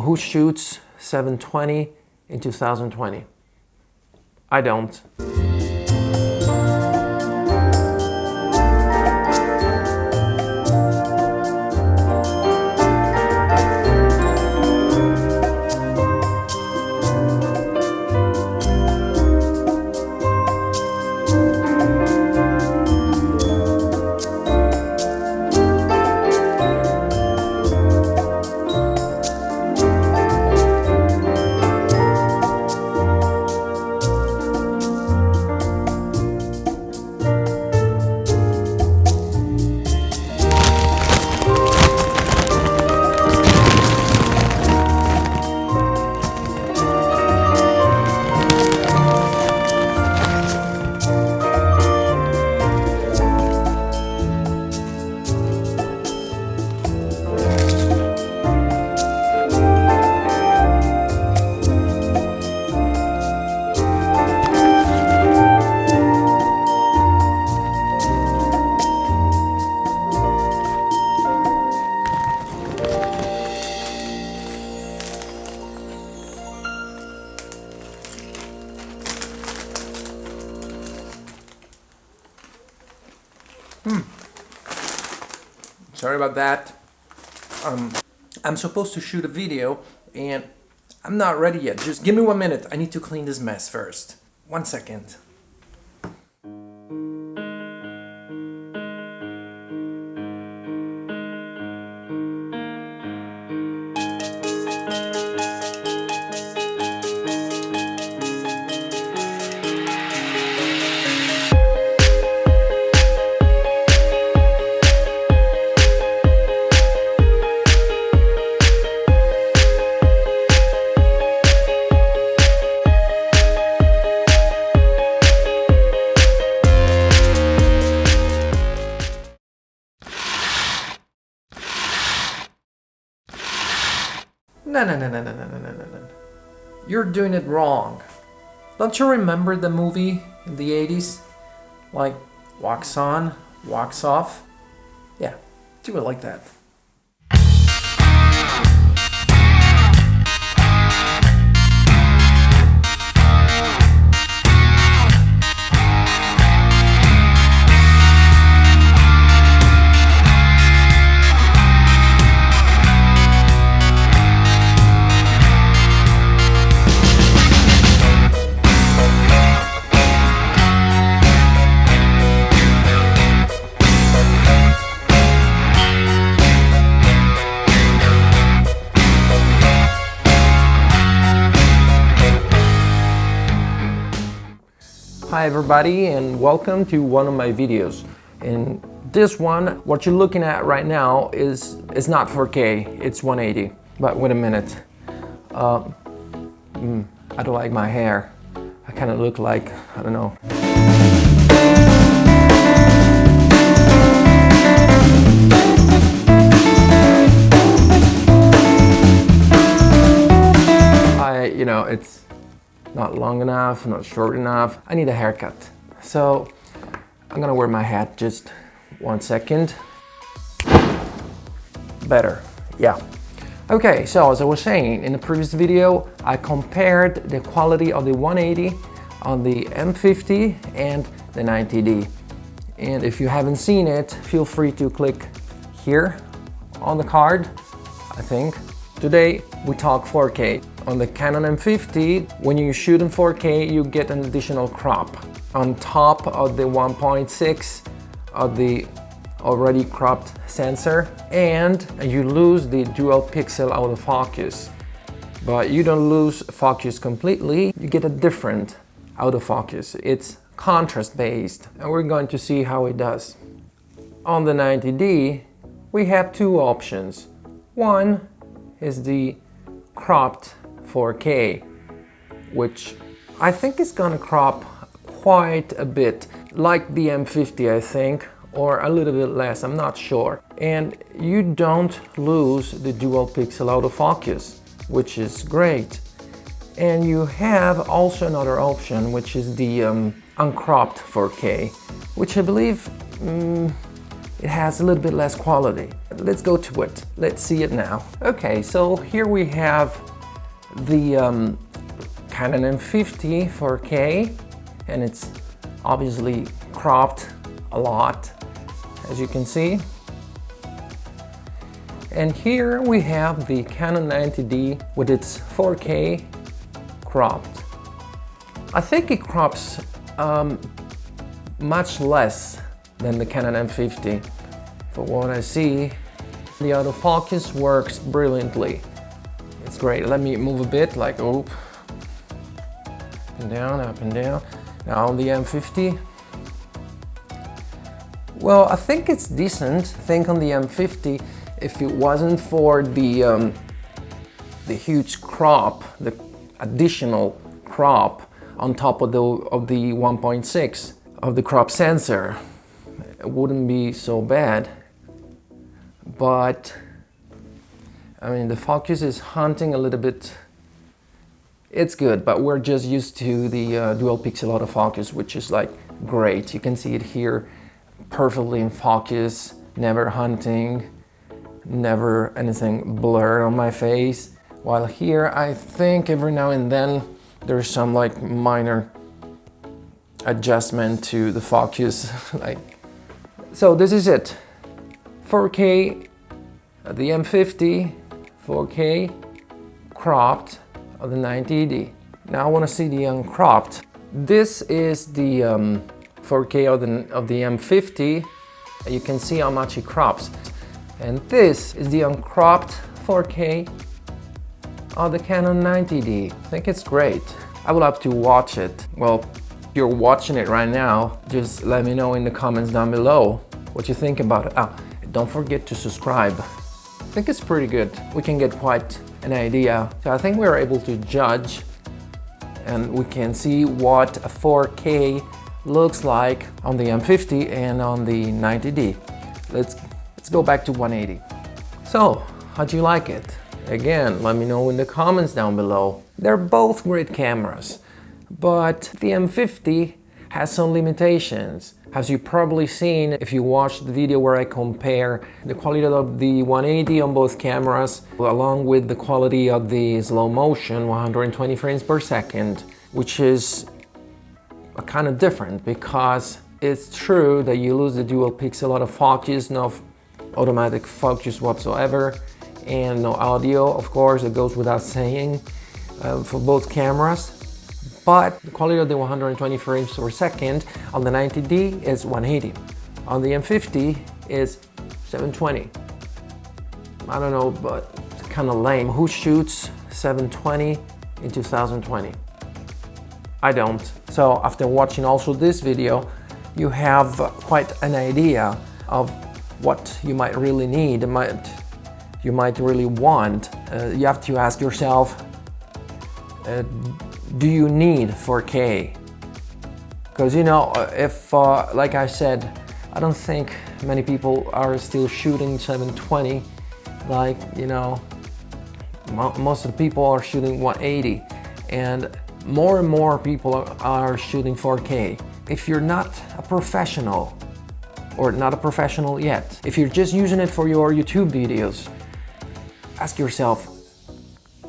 who shoots 720 in 2020? I don't. Sorry about that. I'm supposed to shoot a video and I'm not ready yet. Just give me 1 minute. I need to clean this mess first. 1 second. No. You're doing it wrong. Don't you remember the movie in the 80s? Like, wax on, wax off? Yeah, do it like that. Hi everybody and welcome to one of my videos. In this one, what you're looking at right now is not 4K, it's 180. But wait a minute, I don't like my hair. I kind of look like, I don't know. It's not long enough, not short enough. I need a haircut. So I'm gonna wear my hat just 1 second. Better, yeah. Okay, so as I was saying, in the previous video, I compared the quality of the 180 on the M50 and the 90D. And if you haven't seen it, feel free to click here on the card, I think. Today, we talk 4K. On the Canon M50, when you shoot in 4K, you get an additional crop on top of the 1.6 of the already cropped sensor, and you lose the dual pixel autofocus. But you don't lose focus completely, you get a different autofocus. It's contrast based, and we're going to see how it does. On the 90D, we have two options. One is the cropped 4K, which I think is gonna crop quite a bit, like the M50 I think, or a little bit less, I'm not sure. And you don't lose the dual pixel autofocus, which is great. And you have also another option, which is the uncropped 4K, which I believe it has a little bit less quality. Let's go to it. Let's see it now. Okay, so here we have the Canon M50 4K, and it's obviously cropped a lot, as you can see. And here we have the Canon 90D with its 4K cropped. I think it crops much less than the Canon M50. For what I see, the autofocus works brilliantly. It's great. Let me move a bit, like, up and down, up and down. Now on the M50, well, I think it's decent. I think on the M50, if it wasn't for the huge crop, the additional crop on top of the 1.6 of the crop sensor, it wouldn't be so bad. But I mean, the focus is hunting a little bit. It's good, but we're just used to the dual pixel autofocus, which is like great. You can see it here, perfectly in focus, never hunting, never anything blurred on my face. While here, I think every now and then there's some like minor adjustment to the focus. Like, so this is it. 4K, the M50, 4K, cropped of the 90D. Now I want to see the uncropped. This is the 4K of the M50. You can see how much it crops. And this is the uncropped 4K of the Canon 90D. I think it's great. I will have to watch it. Well, if you're watching it right now, just let me know in the comments down below what you think about it. Don't forget to subscribe. I think it's pretty good. We can get quite an idea. So I think we're able to judge, and we can see what a 4K looks like on the M50 and on the 90D. Let's go back to 180. So, how'd you like it? Again, let me know in the comments down below. They're both great cameras, but the M50 has some limitations. As you've probably seen if you watched the video where I compare the quality of the 180 on both cameras along with the quality of the slow motion 120 frames per second, which is kind of different because it's true that you lose the dual pixel autofocus, no automatic focus whatsoever, and no audio, of course, it goes without saying for both cameras. But the quality of the 120 frames per second on the 90D is 180. On the M50 is 720. I don't know, but it's kind of lame. Who shoots 720 in 2020? I don't. So after watching also this video, you have quite an idea of what you might really need, you might really want. You have to ask yourself, do you need 4K? Because you know, if like I said, I don't think many people are still shooting 720. Like, you know, most of the people are shooting 180, and more people are shooting 4K. If you're not a professional, or not a professional yet, if you're just using it for your YouTube videos, ask yourself,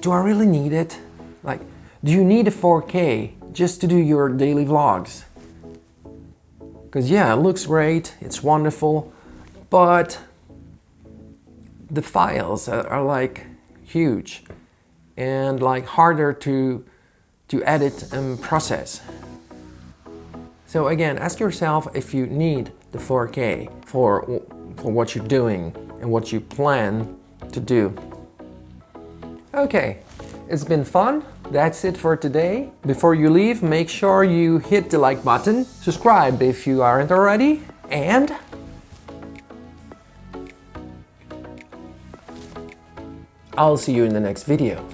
do I really need it? Like, do you need a 4K just to do your daily vlogs? Because yeah, it looks great, it's wonderful, but the files are like huge and like harder to edit and process. So again, ask yourself if you need the 4K for what you're doing and what you plan to do. Okay, it's been fun. That's it for today. Before you leave, make sure you hit the like button, subscribe if you aren't already, and I'll see you in the next video.